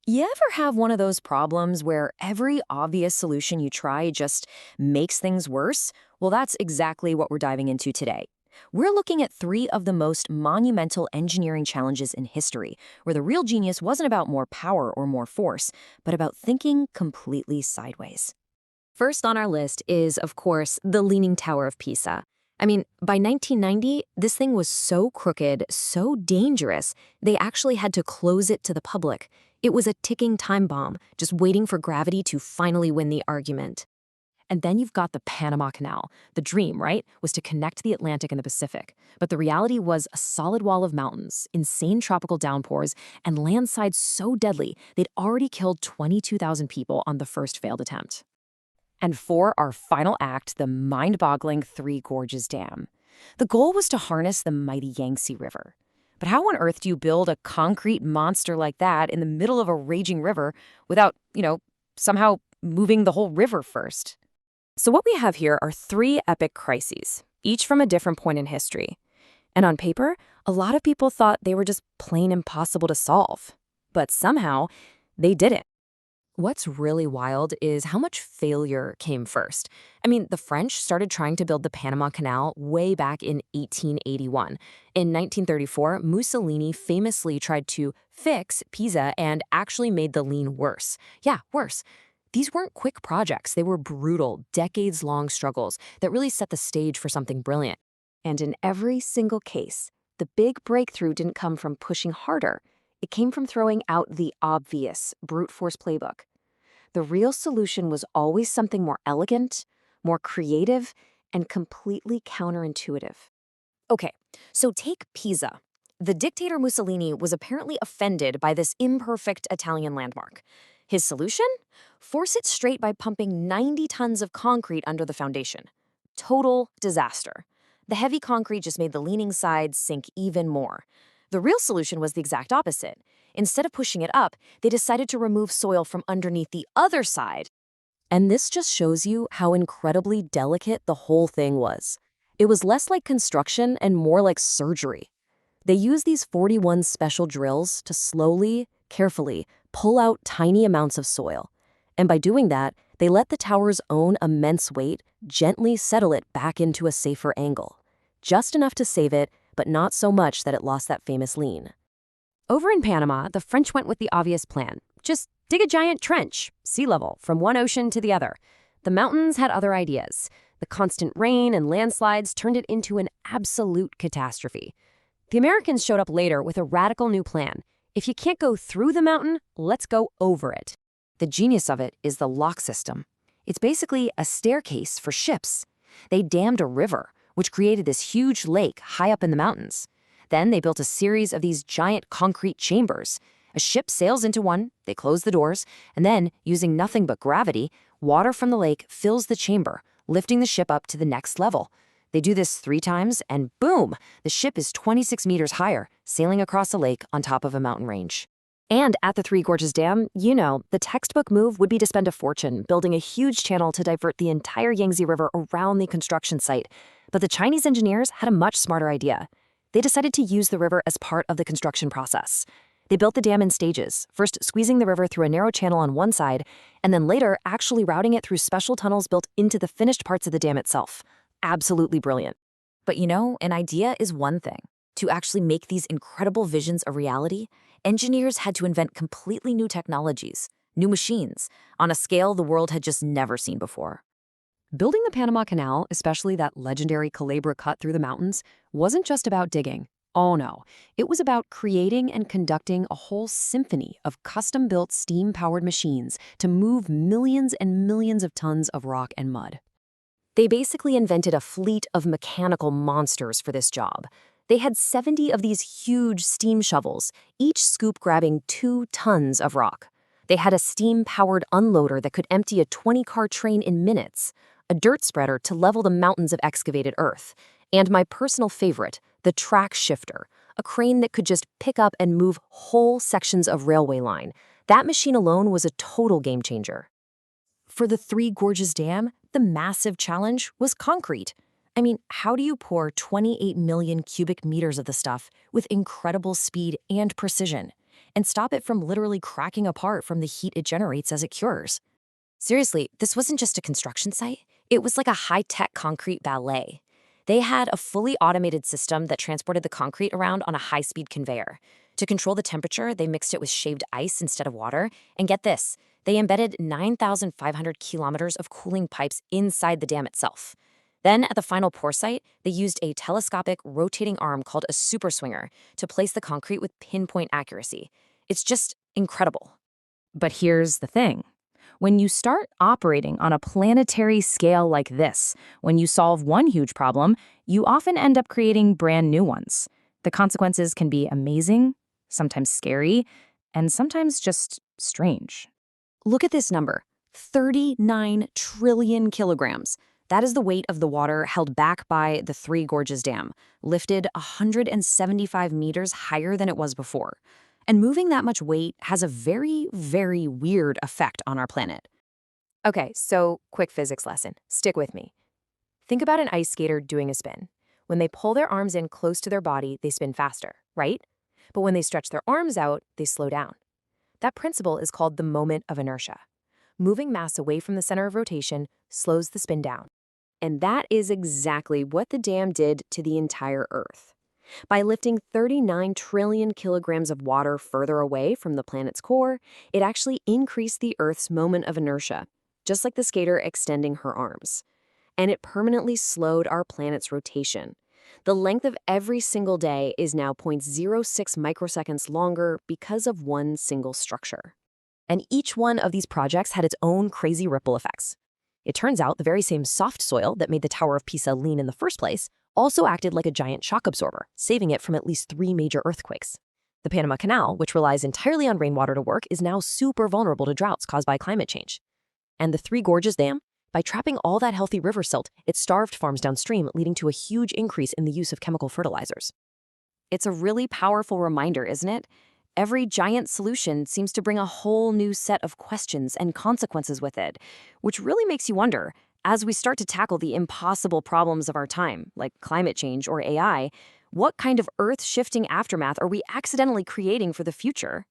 You ever have one of those problems where every obvious solution you try just makes things worse? Well, that's exactly what we're diving into today. We're looking at three of the most monumental engineering challenges in history, where the real genius wasn't about more power or more force, but about thinking completely sideways. First on our list is, of course, the Leaning Tower of Pisa. I mean, by 1990, this thing was so crooked, so dangerous, they actually had to close it to the public. It was a ticking time bomb, just waiting for gravity to finally win the argument. And then you've got the Panama Canal. The dream, right, was to connect the Atlantic and the Pacific. But the reality was a solid wall of mountains, insane tropical downpours, and landslides so deadly they'd already killed 22,000 people on the first failed attempt. And for our final act, the mind-boggling Three Gorges Dam. The goal was to harness the mighty Yangtze River. But how on earth do you build a concrete monster like that in the middle of a raging river without, somehow moving the whole river first? So what we have here are three epic crises, each from a different point in history. And on paper, a lot of people thought they were just plain impossible to solve. But somehow, they didn't. What's really wild is how much failure came first. I mean, the French started trying to build the Panama Canal way back in 1881. In 1934, Mussolini famously tried to fix Pisa and actually made the lean worse. Yeah, worse. These weren't quick projects. They were brutal, decades-long struggles that really set the stage for something brilliant. And in every single case, the big breakthrough didn't come from pushing harder. It came from throwing out the obvious brute force playbook. The real solution was always something more elegant, more creative, and completely counterintuitive. Okay, so take Pisa. The dictator Mussolini was apparently offended by this imperfect Italian landmark. His solution? Force it straight by pumping 90 tons of concrete under the foundation. Total disaster. The heavy concrete just made the leaning sides sink even more. The real solution was the exact opposite. Instead of pushing it up, they decided to remove soil from underneath the other side. And this just shows you how incredibly delicate the whole thing was. It was less like construction and more like surgery. They used these 41 special drills to slowly, carefully pull out tiny amounts of soil. And by doing that, they let the tower's own immense weight gently settle it back into a safer angle. Just enough to save it, but not so much that it lost that famous lean. Over in Panama, the French went with the obvious plan. Just dig a giant trench, sea level, from one ocean to the other. The mountains had other ideas. The constant rain and landslides turned it into an absolute catastrophe. The Americans showed up later with a radical new plan. If you can't go through the mountain, let's go over it. The genius of it is the lock system. It's basically a staircase for ships. They dammed a river, which created this huge lake high up in the mountains. Then they built a series of these giant concrete chambers. A ship sails into one, they close the doors, and then, using nothing but gravity, water from the lake fills the chamber, lifting the ship up to the next level. They do this 3 times, and boom, the ship is 26 meters higher, sailing across a lake on top of a mountain range. And at the Three Gorges Dam, the textbook move would be to spend a fortune building a huge channel to divert the entire Yangtze River around the construction site. But the Chinese engineers had a much smarter idea. They decided to use the river as part of the construction process. They built the dam in stages, first squeezing the river through a narrow channel on one side, and then later actually routing it through special tunnels built into the finished parts of the dam itself. Absolutely brilliant. But an idea is one thing. To actually make these incredible visions a reality, engineers had to invent completely new technologies, new machines, on a scale the world had just never seen before. Building the Panama Canal, especially that legendary Calabria cut through the mountains, wasn't just about digging. Oh no, it was about creating and conducting a whole symphony of custom-built steam-powered machines to move millions and millions of tons of rock and mud. They basically invented a fleet of mechanical monsters for this job. They had 70 of these huge steam shovels, each scoop grabbing 2 tons of rock. They had a steam-powered unloader that could empty a 20-car train in minutes, a dirt spreader to level the mountains of excavated earth, and my personal favorite, the track shifter, a crane that could just pick up and move whole sections of railway line. That machine alone was a total game changer. For the Three Gorges Dam, the massive challenge was concrete. I mean, how do you pour 28 million cubic meters of the stuff with incredible speed and precision? and stop it from literally cracking apart from the heat it generates as it cures. Seriously, this wasn't just a construction site. It was like a high-tech concrete ballet. They had a fully automated system that transported the concrete around on a high-speed conveyor. To control the temperature, they mixed it with shaved ice instead of water. And get this, they embedded 9,500 kilometers of cooling pipes inside the dam itself. Then, at the final pour site, they used a telescopic rotating arm called a super swinger to place the concrete with pinpoint accuracy. It's just incredible. But here's the thing. When you start operating on a planetary scale like this, when you solve one huge problem, you often end up creating brand new ones. The consequences can be amazing, sometimes scary, and sometimes just strange. Look at this number, 39 trillion kilograms. That is the weight of the water held back by the Three Gorges Dam, lifted 175 meters higher than it was before. And moving that much weight has a very, very weird effect on our planet. Okay, so quick physics lesson. Stick with me. Think about an ice skater doing a spin. When they pull their arms in close to their body, they spin faster, right? But when they stretch their arms out, they slow down. That principle is called the moment of inertia. Moving mass away from the center of rotation slows the spin down. And that is exactly what the dam did to the entire Earth. By lifting 39 trillion kilograms of water further away from the planet's core, it actually increased the Earth's moment of inertia, just like the skater extending her arms. And it permanently slowed our planet's rotation. The length of every single day is now 0.06 microseconds longer because of one single structure. And each one of these projects had its own crazy ripple effects. It turns out the very same soft soil that made the Tower of Pisa lean in the first place also acted like a giant shock absorber, saving it from at least 3 major earthquakes. The Panama Canal, which relies entirely on rainwater to work, is now super vulnerable to droughts caused by climate change. And the Three Gorges Dam, by trapping all that healthy river silt, it starved farms downstream, leading to a huge increase in the use of chemical fertilizers. It's a really powerful reminder, isn't it? Every giant solution seems to bring a whole new set of questions and consequences with it, which really makes you wonder, as we start to tackle the impossible problems of our time, like climate change or AI, what kind of earth-shifting aftermath are we accidentally creating for the future?